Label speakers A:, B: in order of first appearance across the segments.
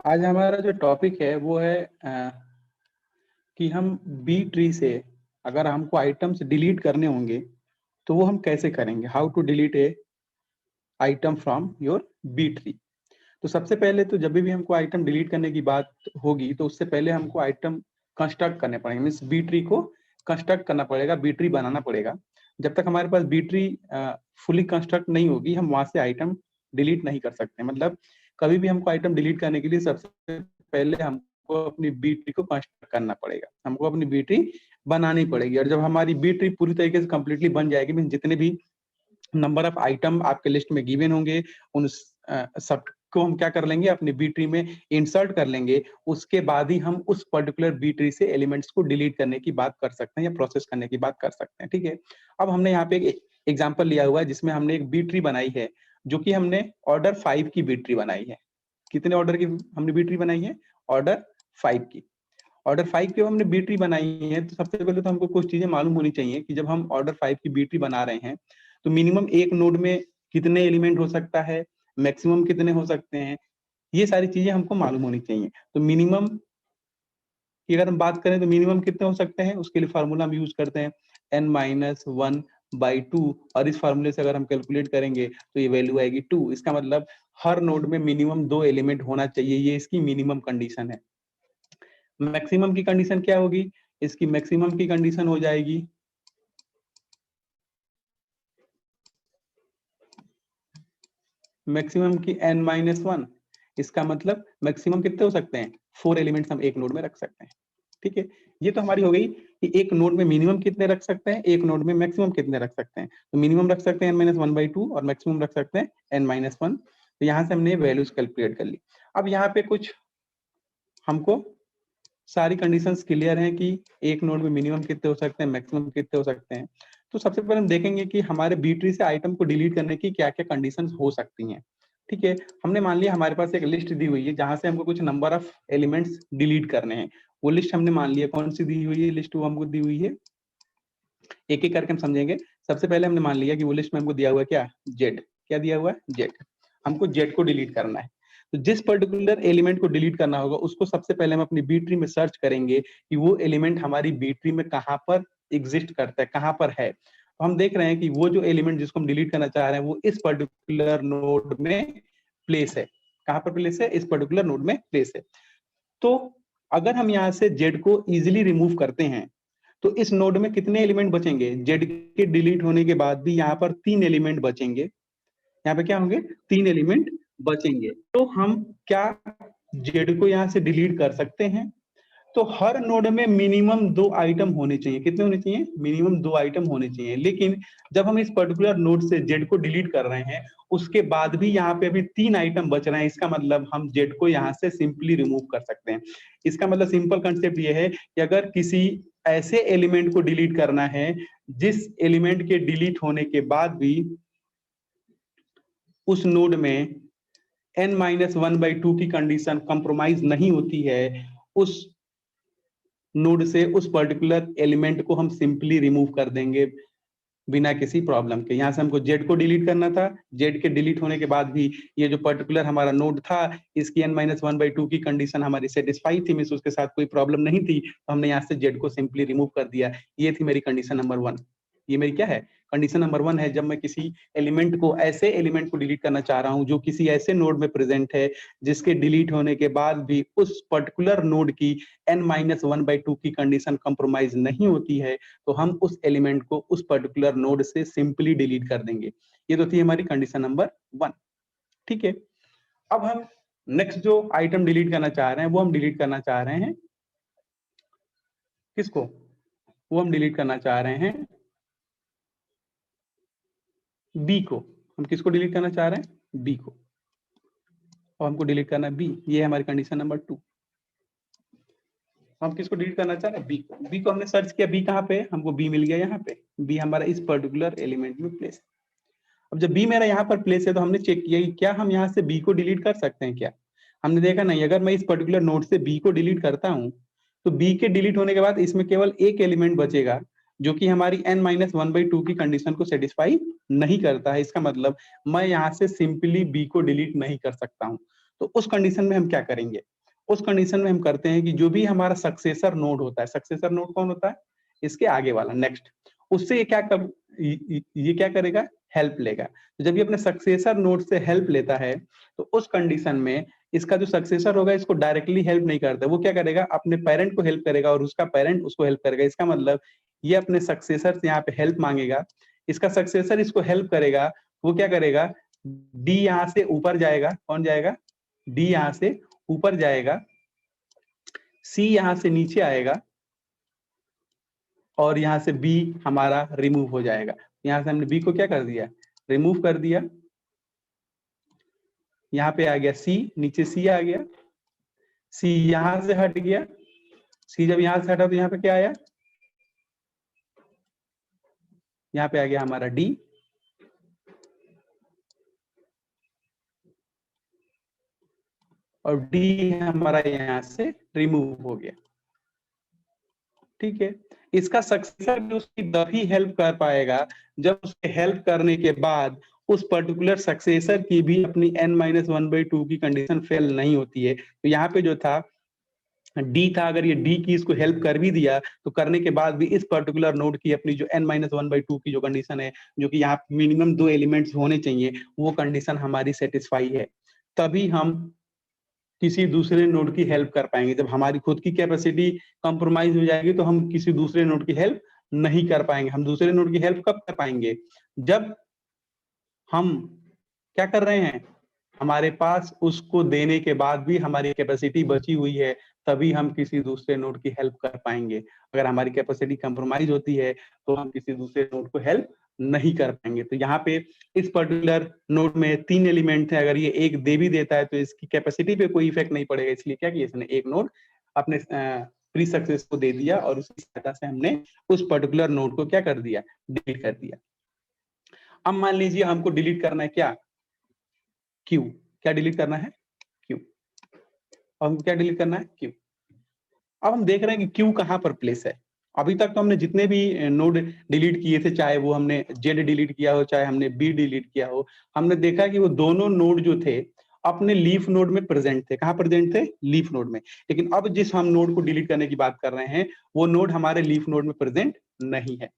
A: आज हमारा जो टॉपिक है वो है कि हम बी ट्री से अगर हमको आइटम्स डिलीट करने होंगे तो वो हम कैसे करेंगे। How to delete a item from your B tree. तो सबसे पहले तो जब भी हमको आइटम डिलीट करने की बात होगी तो उससे पहले हमको आइटम कंस्ट्रक्ट करने पड़ेंगे, मीन्स बी ट्री को कंस्ट्रक्ट करना पड़ेगा, बी ट्री बनाना पड़ेगा। जब तक हमारे पास बी ट्री फुली कंस्ट्रक्ट नहीं होगी हम वहां से आइटम डिलीट नहीं कर सकते। मतलब कभी भी हमको आइटम डिलीट करने के लिए सबसे पहले हमको अपनी बी ट्री को कंस्ट्रक्ट करना पड़ेगा, हमको अपनी बी ट्री बनानी पड़ेगी। और जब हमारी बी ट्री पूरी तरीके से कंप्लीटली बन जाएगी, मीन्स जितने भी नंबर ऑफ आइटम आपके लिस्ट में गिवन होंगे उन सब को हम क्या कर लेंगे, अपनी बी ट्री में इंसर्ट कर लेंगे। उसके बाद ही हम उस पर्टिकुलर बी ट्री से एलिमेंट्स को डिलीट करने की बात कर सकते हैं या प्रोसेस करने की बात कर सकते हैं। ठीक है, अब हमने यहाँ पे एक एग्जांपल लिया हुआ है जिसमें हमने एक बी ट्री बनाई है जो कि हमने ऑर्डर 5 की बी ट्री बनाई है। कितने ऑर्डर की हमने बी ट्री बनाई है? ऑर्डर 5 की। ऑर्डर 5 की हमने बी ट्री बनाई है तो सबसे पहले तो हमको कुछ चीजें मालूम होनी चाहिए कि जब हम ऑर्डर 5 की बी ट्री बना रहे हैं तो मिनिमम एक नोड में कितने एलिमेंट हो सकता है, मैक्सिमम कितने हो सकते हैं, ये सारी चीजें हमको मालूम होनी चाहिए। तो मिनिमम की अगर हम बात करें तो मिनिमम कितने हो सकते हैं, उसके लिए फार्मूला हम यूज करते हैं n-1/2, और इस फार्मूले से अगर हम कैलकुलेट करेंगे तो ये वैल्यू आएगी 2। इसका मतलब हर नोड में मिनिमम 2 एलिमेंट होना चाहिए, ये इसकी मिनिमम कंडीशन है। मैक्सिमम की कंडीशन क्या होगी? इसकी मैक्सिमम की कंडीशन हो जाएगी मैक्सिमम की n-1। इसका मतलब मैक्सिमम कितने हो सकते हैं? 4 एलिमेंट्स हम एक नोड में रख सकते हैं। ठीक है, ये तो हमारी हो गई कि एक नोड में मिनिमम कितने रख सकते हैं, एक नोड में मैक्सिमम कितने रख सकते हैं। तो मिनिमम रख सकते हैं n-1/2 और मैक्सिमम रख सकते हैं n-1। तो यहाँ से हमने वैल्यूज कैलकुलेट कर ली। अब यहाँ पे कुछ हमको सारी कंडीशंस क्लियर हैं कि एक नोड में मिनिमम कितने हो सकते हैं, मैक्सिमम कितने हो सकते हैं। तो सबसे पहले हम देखेंगे कि हमारे बी ट्री से आइटम को डिलीट करने की क्या क्या कंडीशंस हो सकती हैं। ठीक है, हमने मान लिया हमारे पास एक लिस्ट दी हुई है जहां से हमको कुछ नंबर ऑफ एलिमेंट्स डिलीट करने हैं। वो लिस्ट हमने मान लिया, कौन सी दी हुई है लिस्ट? वो हमको दी हुई है, एक एक करके हम समझेंगे। सबसे पहले हमने मान लिया कि वो लिस्ट में हमको दिया हुआ है क्या? जेड। क्या दिया हुआ है? जेड। हमको जेड को डिलीट करना है। तो जिस पर्टिकुलर एलिमेंट को डिलीट करना होगा उसको सबसे पहले हम अपनी बी ट्री में सर्च करेंगे कि वो एलिमेंट हमारी बी ट्री में कहाँ पर एग्जिस्ट करता है, कहाँ पर है। तो हम देख रहे हैं कि वो जो एलिमेंट जिसको हम डिलीट करना चाह रहे हैं वो इस पर्टिकुलर नोड में प्लेस है। कहाँ पर प्लेस है? इस पर्टिकुलर नोड में प्लेस है। तो अगर हम यहाँ से जेड को इजिली रिमूव करते हैं तो इस नोड में कितने एलिमेंट बचेंगे? जेड के डिलीट होने के बाद भी यहाँ पर 3 एलिमेंट बचेंगे। यहाँ पे क्या होंगे? 3 एलिमेंट बचेंगे। तो हम क्या जेड को यहाँ से डिलीट कर सकते हैं? तो हर नोड में मिनिमम 2 आइटम होने चाहिए। कितने होने चाहिए? मिनिमम 2 आइटम होने चाहिए। लेकिन जब हम इस पर्टिकुलर नोड से जेड को डिलीट कर रहे हैं उसके बाद भी यहाँ पे अभी 3 आइटम बच रहे हैं, इसका मतलब हम जेड को यहाँ से सिंपली रिमूव कर सकते हैं। इसका मतलब सिंपल कंसेप्ट ये है कि अगर किसी ऐसे एलिमेंट को डिलीट करना है जिस एलिमेंट के डिलीट होने के बाद भी उस नोड में n-1/2 की कंडीशन कंप्रोमाइज नहीं होती है, उस नोड से उस पर्टिकुलर एलिमेंट को हम सिंपली रिमूव कर देंगे बिना किसी प्रॉब्लम के। यहाँ से हमको जेड को डिलीट करना था, जेड के डिलीट होने के बाद भी ये जो पर्टिकुलर हमारा नोड था इसकी n-1/2 की कंडीशन हमारी सेटिस्फाई थी, मींस उसके साथ कोई प्रॉब्लम नहीं थी, तो हमने यहाँ से जेड को सिंपली रिमूव कर दिया। ये थी मेरी कंडीशन नंबर 1। ये मेरी क्या है? कंडीशन नंबर 1 है। जब मैं किसी एलिमेंट को, ऐसे एलिमेंट को डिलीट करना चाह रहा हूँ जो किसी ऐसे नोड में प्रेजेंट है जिसके डिलीट होने के बाद भी उस पर्टिकुलर नोड की n-1/2 की कंडीशन कंप्रोमाइज नहीं होती है, तो हम उस एलिमेंट को उस पर्टिकुलर नोड से सिंपली डिलीट कर देंगे। ये तो थी हमारी कंडीशन नंबर 1। ठीक है, अब हम नेक्स्ट जो आइटम डिलीट करना चाह रहे हैं वो हम डिलीट करना चाह रहे हैं किसको? वो हम डिलीट करना चाह रहे हैं बी को। हम किसको डिलीट करना चाह रहे हैं? बी को। और हमको डिलीट करना है बी। ये है हमारी कंडीशन नंबर 2। हम किसको डिलीट करना चाह रहे हैं? बी को। बी को हमने सर्च किया, बी कहाँ पे? हमको बी मिल गया यहाँ पे। बी हमारा इस पर्टिकुलर एलिमेंट में प्लेस है। अब जब बी मेरा यहाँ पर प्लेस है तो हमने चेक किया कि क्या हम यहाँ से बी को डिलीट कर सकते हैं क्या? हमने देखा नहीं। अगर मैं इस पर्टिकुलर नोड से बी को डिलीट करता हूँ तो बी के डिलीट होने के बाद इसमें केवल एक एलिमेंट बचेगा जो कि हमारी n-1/2 की कंडीशन को सेटिस्फाई नहीं करता है। इसका मतलब मैं यहाँ से सिंपली बी को डिलीट नहीं कर सकता हूँ। तो उस कंडीशन में हम क्या करेंगे, उस कंडीशन में हम करते हैं कि जो भी हमारा सक्सेसर नोड होता है, सक्सेसर नोड कौन होता है, इसके आगे वाला नेक्स्ट, उससे ये ये क्या करेगा, हेल्प लेगा। तो जब ये अपने सक्सेसर नोड से हेल्प लेता है तो उस कंडीशन में इसका जो सक्सेसर होगा इसको डायरेक्टली हेल्प नहीं करता, वो क्या करेगा, अपने पेरेंट को हेल्प करेगा और उसका पेरेंट उसको हेल्प करेगा। इसका मतलब ये अपने सक्सेसर से यहाँ पे हेल्प मांगेगा, इसका सक्सेसर इसको हेल्प करेगा, वो क्या करेगा, डी यहाँ से ऊपर जाएगा, कौन जाएगा, डी यहाँ से ऊपर जाएगा, सी यहाँ से नीचे आएगा और यहाँ से बी हमारा रिमूव हो जाएगा। यहाँ से हमने बी को क्या कर दिया, रिमूव कर दिया, यहाँ पे आ गया सी, नीचे सी आ गया, सी यहां से हट गया, सी जब यहां से हटा तो यहाँ पे क्या आया, यहाँ पे आ गया हमारा डी, और डी हमारा यहां से रिमूव हो गया। ठीक है, इसका सक्सेसर भी उसकी तभी हेल्प कर पाएगा जब उसके हेल्प करने के बाद उस पर्टिकुलर सक्सेसर की भी अपनी n-1/2 की कंडीशन फेल नहीं होती है। तो यहाँ पे जो था डी था, अगर ये डी की इसको हेल्प कर भी दिया तो करने के बाद भी इस पर्टिकुलर नोड की अपनी जो n-1/2 की जो कंडीशन है, जो कि यहाँ मिनिमम 2 एलिमेंट्स होने चाहिए, वो कंडीशन हमारी सेटिस्फाई है, तभी हम किसी दूसरे नोड की हेल्प कर पाएंगे। जब हमारी खुद की कैपेसिटी कंप्रोमाइज हो जाएगी तो हम किसी दूसरे नोड की हेल्प नहीं कर पाएंगे। हम दूसरे नोड की हेल्प कब कर पाएंगे, जब हम क्या कर रहे हैं, हमारे पास उसको देने के बाद भी हमारी कैपेसिटी बची हुई है, तभी हम किसी दूसरे नोड की हेल्प कर पाएंगे। अगर हमारी कैपेसिटी कंप्रोमाइज होती है तो हम किसी दूसरे नोड को हेल्प नहीं कर पाएंगे। तो यहाँ पे इस पर्टिकुलर नोड में 3 एलिमेंट है, अगर ये एक दे भी देता है तो इसकी कैपेसिटी पे कोई इफेक्ट नहीं पड़ेगा, इसलिए क्या किया इसने, एक नोड अपने प्री सक्सेस को दे दिया और उसकी सहायता से हमने उस पर्टिकुलर नोड को क्या कर दिया, डिलीट कर दिया। अब मान लीजिए हमको डिलीट करना है क्या, क्यू, क्या डिलीट करना है, क्यू, और हमको क्या डिलीट करना है, क्यू। अब हम देख रहे हैं कि क्यू कहाँ पर प्लेस है। अभी तक तो हमने जितने भी नोड डिलीट किए थे, चाहे वो हमने जेड डिलीट किया हो, चाहे हमने बी डिलीट किया हो, हमने देखा कि वो दोनों नोड जो थे अपने लीफ नोड में प्रेजेंट थे। कहाँ प्रेजेंट थे, लीफ नोड में। लेकिन अब जिस हम नोड को डिलीट करने की बात कर रहे हैं वो नोड हमारे लीफ नोड में प्रेजेंट नहीं है,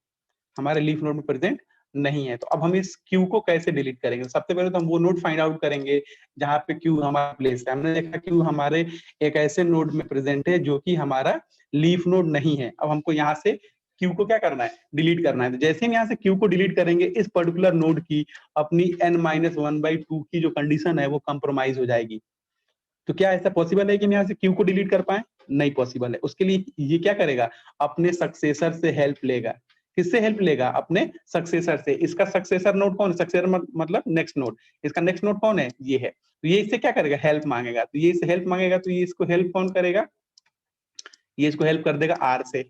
A: हमारे लीफ नोड में प्रेजेंट नहीं है। तो अब हम इस क्यू को कैसे डिलीट करेंगे, सबसे पहले तो हम वो नोड फाइंड आउट करेंगे जहां पे क्यू हमारा प्लेस है। हमने देखा क्यू हमारे एक ऐसे नोड में प्रेजेंट है जो कि हमारा लीफ नोड नहीं है। अब हमको यहाँ से क्यू को क्या करना है, डिलीट करना है। तो जैसे हम यहाँ से क्यू को डिलीट करेंगे, इस पर्टिकुलर नोड की अपनी n-1/2 की जो कंडीशन है वो कंप्रोमाइज हो जाएगी। तो क्या ऐसा पॉसिबल है कि हम यहाँ से क्यू को डिलीट कर पाए, नहीं पॉसिबल है। उसके लिए ये क्या करेगा, अपने सक्सेसर से हेल्प लेगा। किससे हेल्प लेगा, अपने सक्सेसर से। इसका सक्सेसर नोड कौन है, सक्सेसर मतलब नेक्स्ट नोड, इसका नेक्स्ट नोड कौन है, ये है। तो ये इससे क्या करेगा, हेल्प मांगेगा। तो ये इससे हेल्प मांगेगा तो ये इसको हेल्प कौन करेगा, ये इसको हेल्प कर देगा आर से।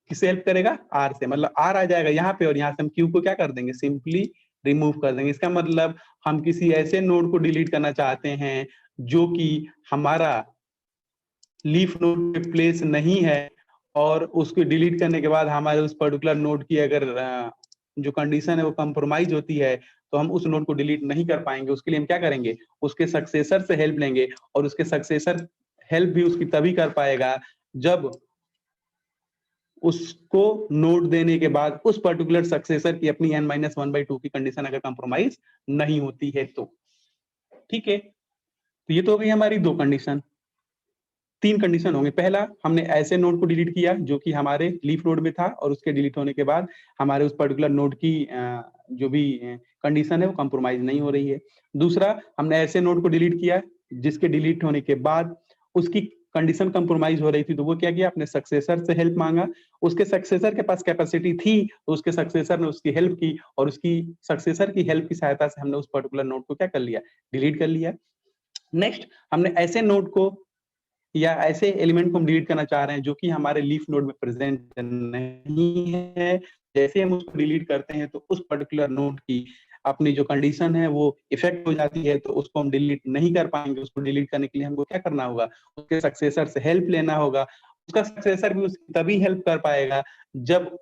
A: किससे हेल्प करेगा, आर से, मतलब आर आ जाएगा यहाँ पे और यहाँ से हम क्यू को क्या कर देंगे, सिंपली रिमूव कर देंगे। इसका मतलब हम किसी ऐसे नोड को डिलीट करना चाहते हैं जो कि हमारा लीफ नोड पे प्लेस नहीं है, और उसको डिलीट करने के बाद हमारे उस पर्टिकुलर नोड की अगर जो कंडीशन है वो कंप्रोमाइज होती है तो हम उस नोड को डिलीट नहीं कर पाएंगे। उसके लिए हम क्या करेंगे, उसके सक्सेसर से हेल्प लेंगे, और उसके सक्सेसर हेल्प भी उसकी तभी कर पाएगा जब उसको नोड देने के बाद उस पर्टिकुलर सक्सेसर की अपनी n-1/2 की कंडीशन अगर कंप्रोमाइज नहीं होती है तो। ठीक है, तो ये तो हो गई हमारी दो कंडीशन, 3 कंडीशन होंगे। पहला, हमने ऐसे नोड को डिलीट किया जो कि हमारे लीफ नोड में था और उसके डिलीट होने के बाद हमारे उस पर्टिकुलर नोड की जो भी कंडीशन है वो कंप्रोमाइज नहीं हो रही है। दूसरा, हमने ऐसे नोड को डिलीट किया जिसके डिलीट होने के बाद उसकी कंडीशन कंप्रोमाइज हो रही थी, तो वो क्या किया, अपने सक्सेसर से हेल्प मांगा। उसके सक्सेसर के पास कैपेसिटी थी तो उसके सक्सेसर ने उसकी हेल्प की, और उसकी सक्सेसर की हेल्प की सहायता से हमने उस पर्टिकुलर नोड को क्या कर लिया, डिलीट कर लिया। नेक्स्ट, हमने ऐसे नोड को या ऐसे एलिमेंट को हम डिलीट करना चाह रहे हैं जो कि हमारे लीफ नोड में प्रेजेंट नहीं है। जैसे हम उसको डिलीट करते हैं तो उस पर्टिकुलर नोड की अपनी जो कंडीशन है वो इफेक्ट हो जाती है, तो उसको हम डिलीट नहीं कर पाएंगे। उसको डिलीट करने के लिए हमको क्या करना होगा, उसके सक्सेसर से हेल्प लेना होगा। उसका सक्सेसर भी उसकी तभी हेल्प कर पाएगा जब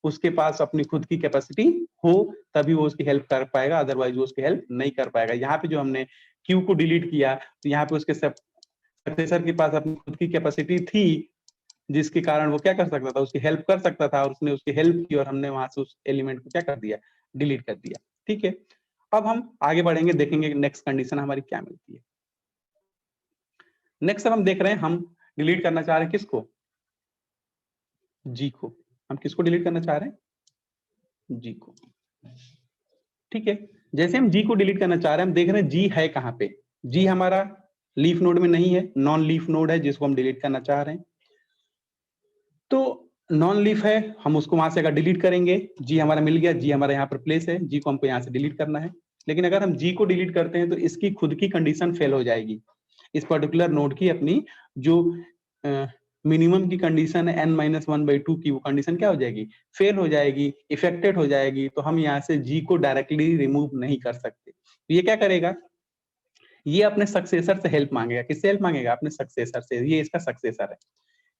A: उसके पास अपनी खुद की कैपेसिटी हो, तभी वो उसकी हेल्प कर पाएगा, अदरवाइज वो उसकी हेल्प नहीं कर पाएगा। यहाँ पे जो हमने क्यू को डिलीट किया तो यहाँ पे उसके सक्सेसर के पास अपनी खुद की कैपेसिटी थी, जिसके कारण वो क्या कर सकता था, उसकी हेल्प कर सकता था, और उसने उसकी हेल्प की और हमने वहां से उस एलिमेंट को क्या कर दिया, डिलीट कर दिया। ठीक है, अब हम आगे बढ़ेंगे, देखेंगे नेक्स्ट कंडीशन हमारी क्या मिलती है। नेक्स्ट अब हम देख रहे हैं, हम डिलीट करना चाह रहे हैं किसको, जी को। हम किसको डिलीट करना चाह रहे हैं, जी को। ठीक है, जैसे हम जी को डिलीट करना चाह रहे हैं, हम देख रहे हैं जी है कहां पे, जी हमारा लीफ नोड में नहीं है, नॉन लीफ नोड है जिसको हम डिलीट करना चाह रहे हैं। तो नॉन लीफ है, हम उसको वहां से अगर डिलीट करेंगे, जी हमारा मिल गया, जी हमारा यहाँ पर प्लेस है, जी को हमको यहाँ से डिलीट करना है। लेकिन अगर हम जी को डिलीट करते हैं तो इसकी खुद की कंडीशन फेल हो जाएगी, इस पर्टिकुलर नोड की अपनी जो मिनिमम की कंडीशन है n-1/2 की, वो कंडीशन क्या हो जाएगी, फेल हो जाएगी, इफेक्टेड हो जाएगी। तो हम यहाँ से जी को डायरेक्टली रिमूव नहीं कर सकते। तो ये क्या करेगा, ये अपने सक्सेसर से हेल्प मांगेगा। किससे हेल्प मांगेगा, अपने सक्सेसर से। ये इसका सक्सेसर है।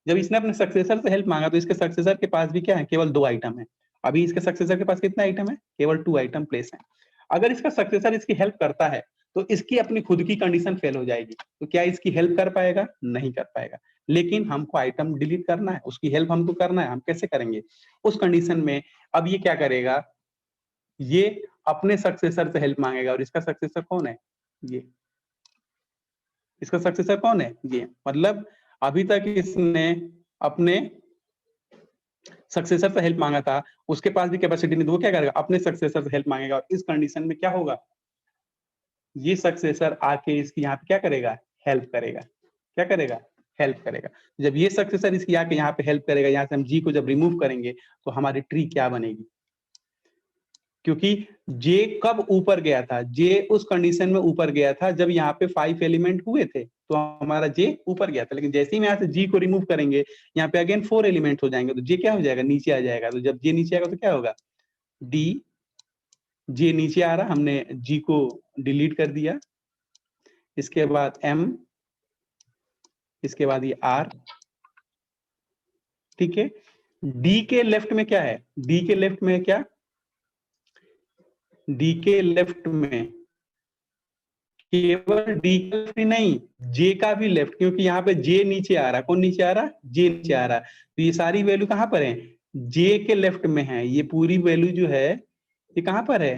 A: जब इसने अपने सक्सेसर से हेल्प मांगा तो इसके सक्सेसर के पास भी क्या है, केवल 2 आइटम है। अभी इसके सक्सेसर के पास कितना आइटम है, केवल 2 आइटम प्लेस है। अगर इसका सक्सेसर इसकी हेल्प करता है तो इसकी अपनी खुद की कंडीशन फेल हो जाएगी। तो क्या इसकी हेल्प कर पाएगा, नहीं कर पाएगा। लेकिन हमको आइटम डिलीट करना है, उसकी हेल्प हमको करना है। हम कैसे करेंगे, उस कंडीशन में अब ये क्या करेगा, ये अपने सक्सेसर से हेल्प मांगेगा। और इसका सक्सेसर कौन है, ये। इसका सक्सेसर कौन है, ये। मतलब अभी तक इसने अपने सक्सेसर से हेल्प मांगा था, उसके पास भी कैपेसिटी नहीं, तो वो क्या करेगा, अपने सक्सेसर से हेल्प मांगेगा। और इस कंडीशन में क्या होगा, ये सक्सेसर आके इसकी यहाँ पे क्या करेगा, हेल्प करेगा। क्या करेगा, हेल्प करेगा। जब ये सक्सेसर इसकी आके यहाँ पे हेल्प करेगा, यहाँ से हम जी को जब रिमूव करेंगे तो हमारी ट्री क्या बनेगी, क्योंकि जे कब ऊपर गया था, जे उस कंडीशन में ऊपर गया था जब यहाँ पे 5 एलिमेंट हुए थे, तो हमारा जे ऊपर गया था। लेकिन जैसे ही हम यहाँ से जी को रिमूव करेंगे, यहाँ पे अगेन 4 एलिमेंट हो जाएंगे, तो जे क्या हो जाएगा, नीचे आ जाएगा। तो जब जे नीचे आएगा तो क्या होगा, डी, जे नीचे आ रहा, हमने जी को डिलीट कर दिया। इसके बाद एम, इसके बाद ये आर। ठीक है, डी के लेफ्ट में क्या है, डी के लेफ्ट में क्या, डी के लेफ्ट में केवल डी का लेफ्ट ही नहीं, जे का भी लेफ्ट, क्योंकि यहाँ पे जे नीचे आ रहा है। कौन नीचे आ रहा है, जे नीचे आ रहा है। तो ये सारी वैल्यू कहां पर है, जे के लेफ्ट में है। ये पूरी वैल्यू जो है ये कहां पर है,